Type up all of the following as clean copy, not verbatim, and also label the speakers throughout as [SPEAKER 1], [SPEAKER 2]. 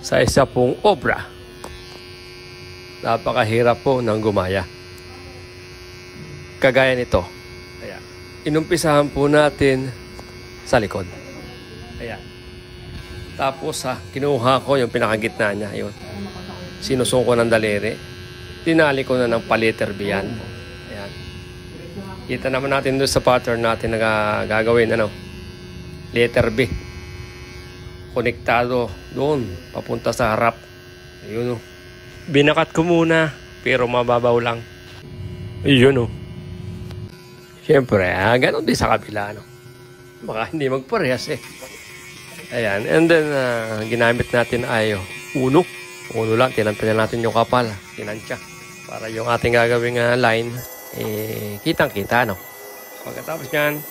[SPEAKER 1] sa isa pong obra. Napakahirap po ng gumaya. Kagaya nito. Ayan. Inumpisahan po natin sa likod. Ayan. Tapos kinuha ko yung pinakagitna niya. Ayun. Sinusong ko ng daliri. Tinali ko na ng paliter B yan. Ayan. Kita naman natin doon sa pattern natin na gagawin. Letter B. Konektado doon. Papunta sa harap. Ayun. Binakat ko muna. Pero mababaw lang. Ayun. Siyempre, ganun din sa kabila. Baka hindi magparehas Ayan. And then, ginamit natin ay uno. Uno lang. Tinantanya natin yung kapal. Tinansya. Para yung ating gagawing line, kitang-kita, Pagkatapos yan,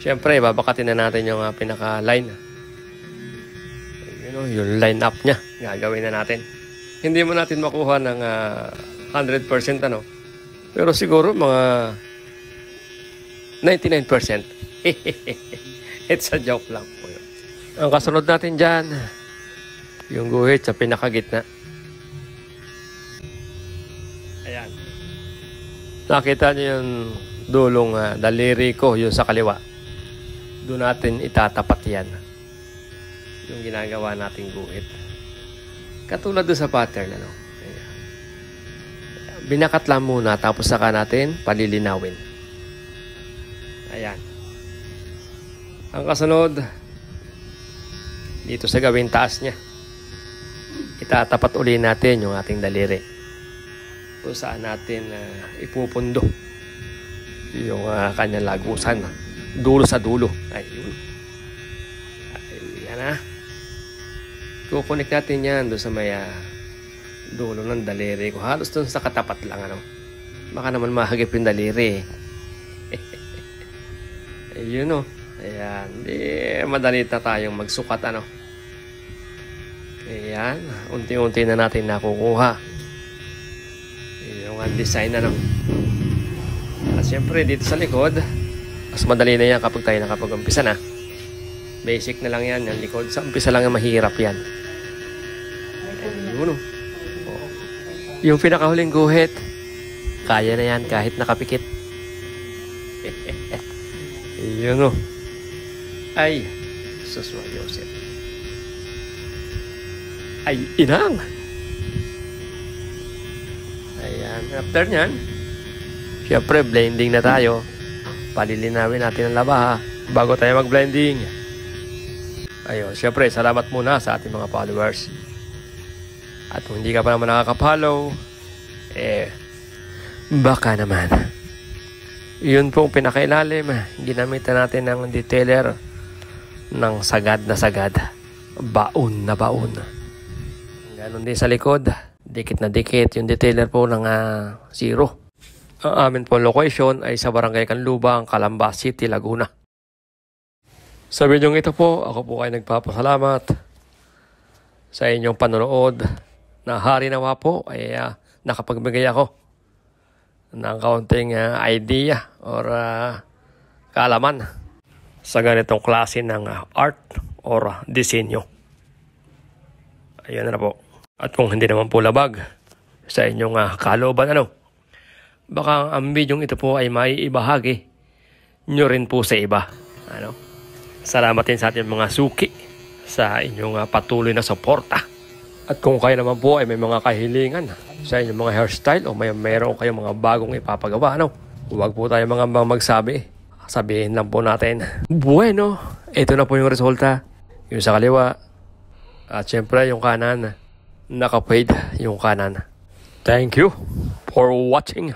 [SPEAKER 1] siyempre, babakatin na natin yung pinaka-line. Yung line up niya. Gagawin na natin. Hindi mo natin makuha ng 100%, Pero siguro, mga 99%. It's a joke lang po yun. Ang kasunod natin dyan, yung guhit sa pinakagitna. Ayan. Nakita niyo yung dulong daliri ko, yung sa kaliwa. Doon natin itatapat yan. Yung ginagawa nating guhit. Katulad doon sa pattern, Ayan. Binakat lang muna, tapos saka natin palilinawin. Ayan. Ang kasunod, dito sa gawing taas niya, itatapat uli natin yung ating daliri. Kung saan natin ipupundo yung kanyang lagusan. Dulo sa dulo. Ayun. Ayan kukunik natin yan doon sa may dulo ng daliri ko. Halos doon sa katapat lang. Baka naman mahagip yung daliri. Ayun Ayan. Madali na tayong magsukat Ayan. Unti-unti na natin nakukuha. Yung design At syempre dito sa likod, mas madali na yan kapag tayo nakapag-umpisa na. Basic na lang yan. Yung likod. Sa umpisa lang mahirap yan. Ayun Yung pinakahuling guhit, kaya na yan kahit nakapikit. Ayun Ay, Jesus wa Joseph. Ay, inang. Ayan. After nyan, syempre, blending na tayo. Palilinawin natin ang labaha bago tayo mag-blending. Ayun, syempre, salamat muna sa ating mga followers. At kung hindi ka pa naman nakaka-follow, baka naman. Yun pong pinakailalim. Ginamitan natin ng detailer ng sagad na sagad. Baon na baon. Ganon din sa likod. Dikit na dikit yung detailer po ng zero. Ang amin po location ay sa Barangay Canlubang, Calamba City, Laguna. Sa bidyong ito po, ako po ay nagpapasalamat sa inyong panonood. Na hari nawa po ay nakapagbigay ako ng kaunting idea or kaalaman sa ganitong klase ng art or disenyo. Ayan na po. At kung hindi naman po labag sa inyong kalooban, baka ang bidyong ito po ay maiibahagi nyo rin po sa iba. Salamat din sa ating mga suki sa inyong patuloy na suporta. At kung kayo naman po ay may mga kahilingan sa inyong mga hairstyle o mayroon kayong mga bagong ipapagawa, huwag po tayo mga magsabi. Sabihin lang po natin, bueno, ito na po yung resulta. Yung sa kaliwa. At syempre yung kanan, naka-fade yung kanan. Thank you for watching.